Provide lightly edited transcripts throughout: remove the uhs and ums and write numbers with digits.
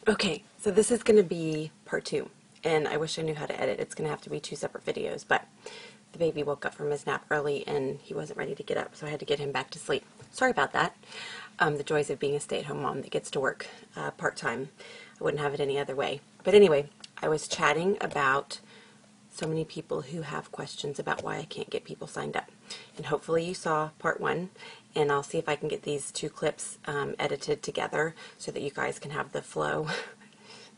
Okay, so this is going to be part 2, and I wish I knew how to edit. It's going to have to be 2 separate videos, but the baby woke up from his nap early and he wasn't ready to get up, so I had to get him back to sleep. Sorry about that. The joys of being a stay-at-home mom that gets to work part-time. I wouldn't have it any other way. But anyway, I was chatting about so many people who have questions about why I can't get people signed up. And hopefully you saw part 1, and I'll see if I can get these 2 clips edited together so that you guys can have the flow.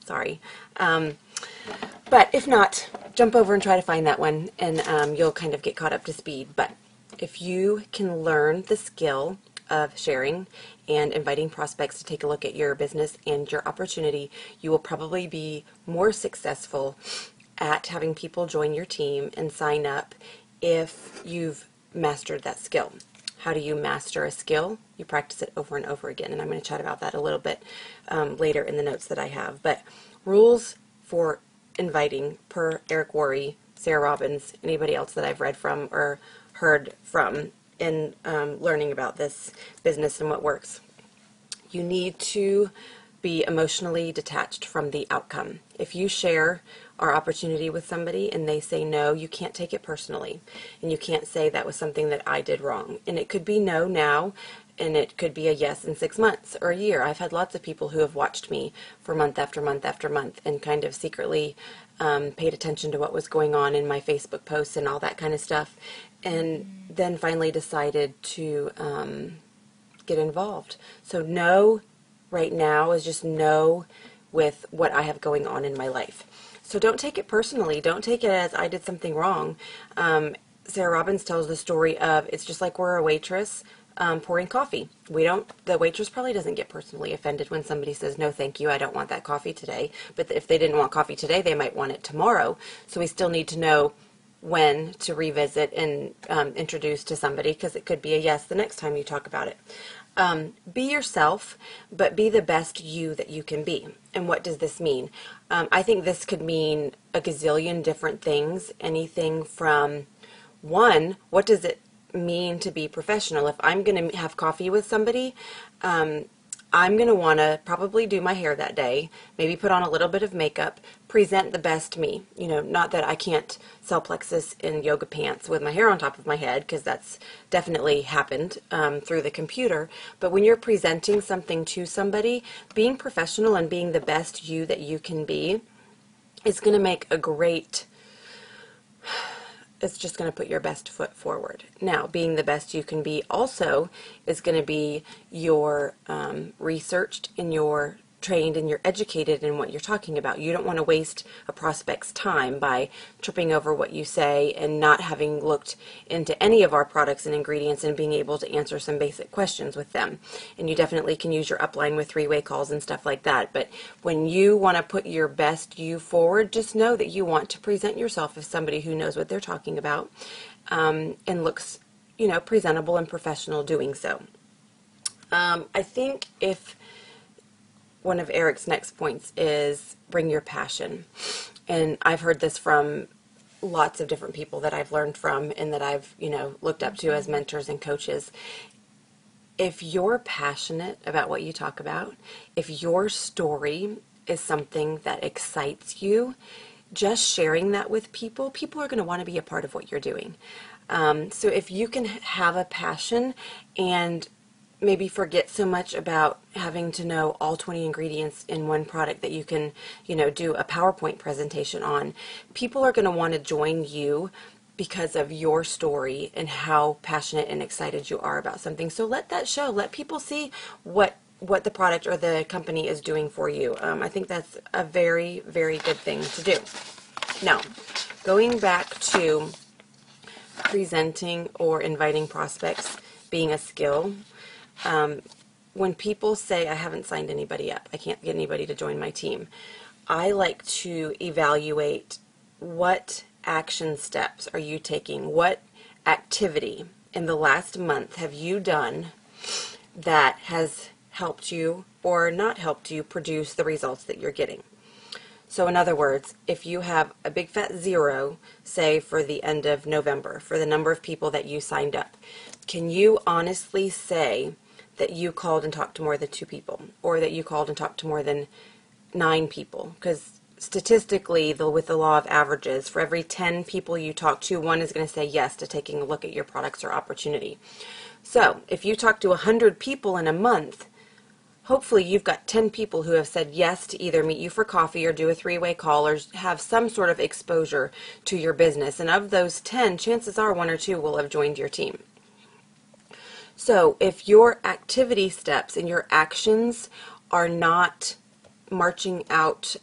Sorry. But if not, jump over and try to find that one, and you'll kind of get caught up to speed. But if you can learn the skill of sharing and inviting prospects to take a look at your business and your opportunity, you will probably be more successful at having people join your team and sign up if you've mastered that skill. How do you master a skill? You practice it over and over again, and I'm going to chat about that a little bit later in the notes that I have. But rules for inviting per Eric Worre, Sarah Robbins, anybody else that I've read from or heard from in learning about this business and what works. You need to be emotionally detached from the outcome. If you share our opportunity with somebody and they say no, you can't take it personally. And you can't say that was something that I did wrong. And it could be no now, and it could be a yes in 6 months or a year. I've had lots of people who have watched me for month after month after month and kind of secretly paid attention to what was going on in my Facebook posts and all that kind of stuff, and then finally decided to get involved. So no right now is just no with what I have going on in my life. So don't take it personally. Don't take it as I did something wrong. Sarah Robbins tells the story of it's just like we're a waitress pouring coffee. The waitress probably doesn't get personally offended when somebody says, no, thank you, I don't want that coffee today. But if they didn't want coffee today, they might want it tomorrow. So we still need to know when to revisit and introduce to somebody, because it could be a yes the next time you talk about it. Be yourself, but be the best you that you can be. And what does this mean? I think this could mean a gazillion different things. Anything from, one, what does it mean to be professional? If I'm going to have coffee with somebody, I'm going to want to probably do my hair that day, maybe put on a little bit of makeup, present the best me. You know, not that I can't sell Plexus in yoga pants with my hair on top of my head, because that's definitely happened through the computer. But when you're presenting something to somebody, being professional and being the best you that you can be is going to make a great... It's just going to put your best foot forward. Now, being the best you can be also is going to be you're researched and you're trained and you're educated in what you're talking about. You don't want to waste a prospect's time by tripping over what you say and not having looked into any of our products and ingredients and being able to answer some basic questions with them. And you definitely can use your upline with 3-way calls and stuff like that. But when you want to put your best you forward, just know that you want to present yourself as somebody who knows what they're talking about and looks, you know, presentable and professional doing so. I think if one of Eric's next points is bring your passion. And I've heard this from lots of different people that I've learned from and that I've, you know, looked up to as mentors and coaches. If you're passionate about what you talk about, if your story is something that excites you, just sharing that with people, people are going to want to be a part of what you're doing. So if you can have a passion and maybe forget so much about having to know all 20 ingredients in one product that you can, you know, do a PowerPoint presentation on. People are going to want to join you because of your story and how passionate and excited you are about something. So let that show. Let people see what the product or the company is doing for you. I think that's a very, very good thing to do. Now, going back to presenting or inviting prospects being a skill, when people say, I haven't signed anybody up, I can't get anybody to join my team, I like to evaluate what action steps are you taking? What activity in the last month have you done that has helped you or not helped you produce the results that you're getting? So in other words, if you have a big fat 0, say for the end of November, for the number of people that you signed up, can you honestly say that you called and talked to more than 2 people, or that you called and talked to more than 9 people, because statistically, with the law of averages, for every 10 people you talk to, 1 is going to say yes to taking a look at your products or opportunity. So if you talk to 100 people in a month, hopefully you've got 10 people who have said yes to either meet you for coffee or do a 3-way call or have some sort of exposure to your business. And of those 10, chances are 1 or 2 will have joined your team. So if your activity steps and your actions are not marching out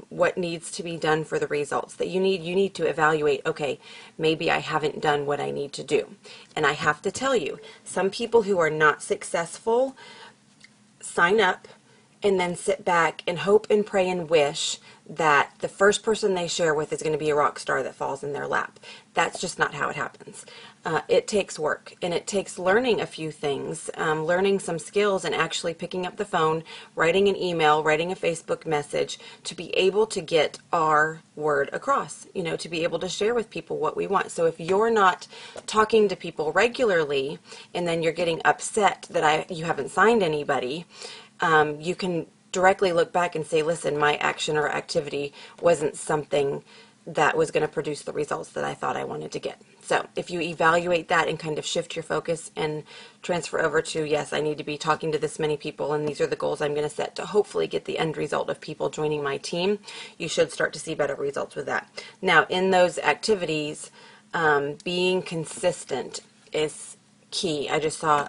what needs to be done for the results that you need to evaluate, okay, maybe I haven't done what I need to do. And I have to tell you, some people who are not successful sign up and then sit back and hope and pray and wish that the first person they share with is going to be a rock star that falls in their lap. That's just not how it happens. It takes work, and it takes learning a few things, learning some skills, and actually picking up the phone, writing an email, writing a Facebook message to be able to get our word across, to be able to share with people what we want. So if you're not talking to people regularly and then you're getting upset that you haven't signed anybody, you can directly look back and say, listen, my action or activity wasn't something that was going to produce the results that I thought I wanted to get. So if you evaluate that and kind of shift your focus and transfer over to, yes, I need to be talking to this many people, and these are the goals I'm going to set to hopefully get the end result of people joining my team, you should start to see better results with that. Now, in those activities, being consistent is key. I just saw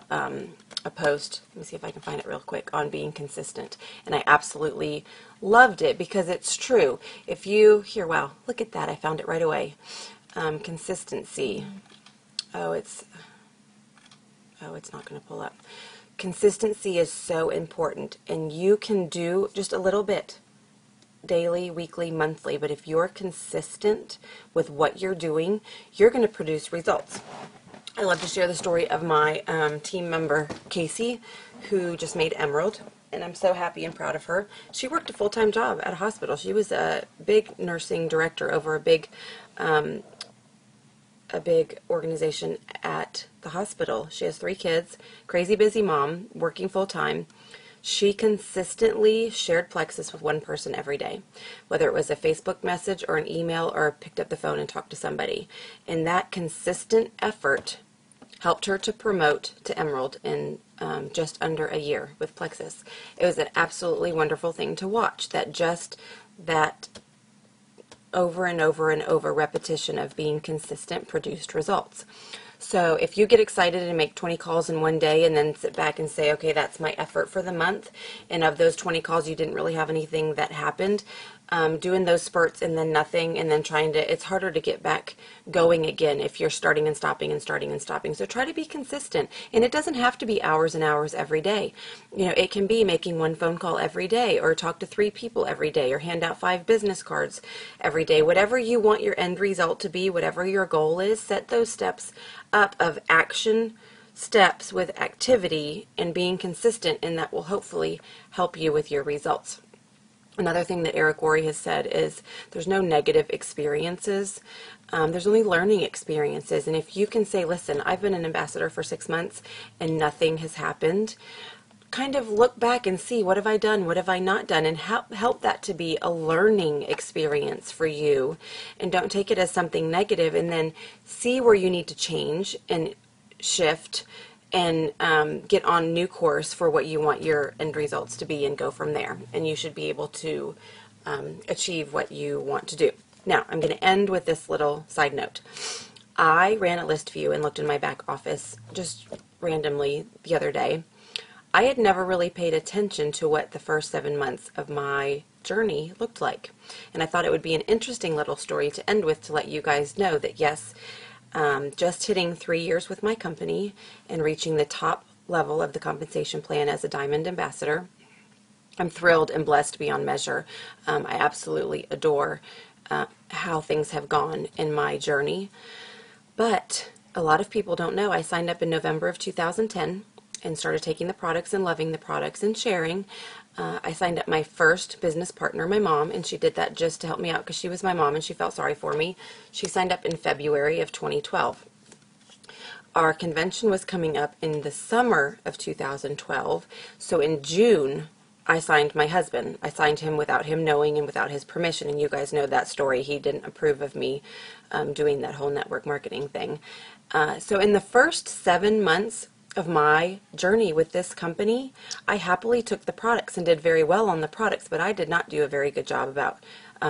a post, let me see if I can find it real quick, on being consistent, and I absolutely loved it because it's true. If you wow, look at that, I found it right away. Consistency. It's not going to pull up. Consistency is so important, and you can do just a little bit daily, weekly, monthly, but if you're consistent with what you're doing, you're going to produce results. I love to share the story of my team member, Casey, who just made Emerald, and I'm so happy and proud of her. She worked a full-time job at a hospital. She was a big nursing director over a big organization at the hospital. She has 3 kids, crazy busy mom, working full-time. She consistently shared Plexus with one person every day, whether it was a Facebook message or an email or picked up the phone and talked to somebody. And that consistent effort helped her to promote to Emerald in just under a year with Plexus. It was an absolutely wonderful thing to watch, that over and over and over repetition of being consistent produced results. So if you get excited and make 20 calls in one day and then sit back and say, okay, that's my effort for the month, and of those 20 calls you didn't really have anything that happened, doing those spurts and then nothing, and then it's harder to get back going again if you're starting and stopping and starting and stopping. So try to be consistent, and it doesn't have to be hours and hours every day. It can be making 1 phone call every day, or talk to 3 people every day, or hand out 5 business cards every day. Whatever you want your end result to be, whatever your goal is, set those steps up of action steps with activity and being consistent, and that will hopefully help you with your results. Another thing that Eric Worre has said is there's no negative experiences. There's only learning experiences. And if you can say, listen, I've been an ambassador for 6 months and nothing has happened, kind of look back and see, what have I done? What have I not done? And help that to be a learning experience for you. And don't take it as something negative, and then see where you need to change and shift and get on new course for what you want your end results to be, and go from there. And you should be able to achieve what you want to do. Now, I'm going to end with this little side note. I ran a list view and looked in my back office just randomly the other day. I had never really paid attention to what the first 7 months of my journey looked like. And I thought it would be an interesting little story to end with, to let you guys know that yes, just hitting 3 years with my company and reaching the top level of the compensation plan as a Diamond Ambassador, I'm thrilled and blessed beyond measure. I absolutely adore how things have gone in my journey. But a lot of people don't know I signed up in November of 2010 and started taking the products and loving the products and sharing. I signed up my first business partner, my mom, and she did that just to help me out because she was my mom and she felt sorry for me. She signed up in February of 2012. Our convention was coming up in the summer of 2012, so in June I signed my husband. I signed him without him knowing and without his permission, and you guys know that story. He didn't approve of me doing that whole network marketing thing. So in the first 7 months of my journey with this company, I happily took the products and did very well on the products, but I did not do a very good job about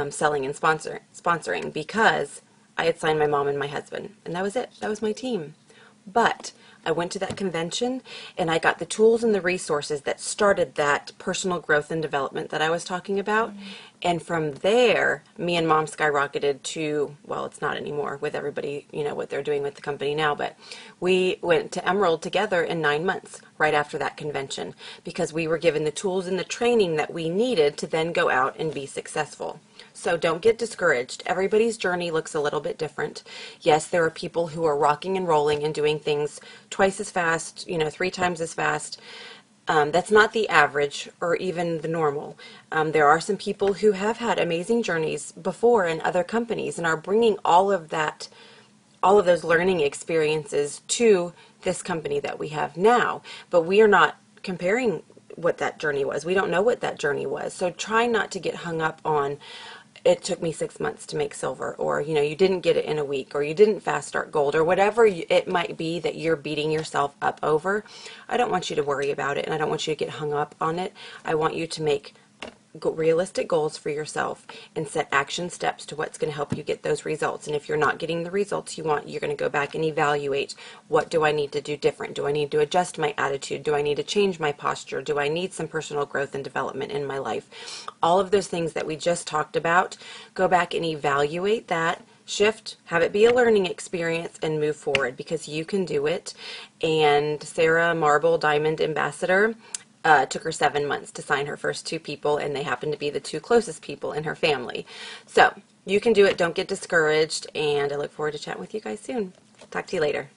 selling and sponsoring because I had signed my mom and my husband, and that was it. That was my team. But I went to that convention and I got the tools and the resources that started that personal growth and development that I was talking about. And from there, me and Mom skyrocketed to, well, it's not anymore with everybody, you know, what they're doing with the company now, but we went to Emerald together in 9 months right after that convention because we were given the tools and the training that we needed to then go out and be successful. So don't get discouraged. Everybody's journey looks a little bit different. Yes, there are people who are rocking and rolling and doing things twice as fast, you know, 3 times as fast. That's not the average or even the normal. There are some people who have had amazing journeys before in other companies and are bringing all of that, all of those learning experiences to this company that we have now. But we are not comparing what that journey was. We don't know what that journey was. So try not to get hung up on, it took me 6 months to make silver, or, you know, you didn't get it in a week, or you didn't fast start gold, or whatever it might be that you're beating yourself up over. I don't want you to worry about it, and I don't want you to get hung up on it. I want you to make realistic goals for yourself and set action steps to what's going to help you get those results. And if you're not getting the results you want, you're going to go back and evaluate, what do I need to do different? Do I need to adjust my attitude? Do I need to change my posture? Do I need some personal growth and development in my life? All of those things that we just talked about, go back and evaluate that, shift, have it be a learning experience, and move forward because you can do it. And Sarah Marble, Diamond Ambassador, took her 7 months to sign her first 2 people, and they happen to be the 2 closest people in her family. So you can do it. Don't get discouraged, and I look forward to chatting with you guys soon. Talk to you later.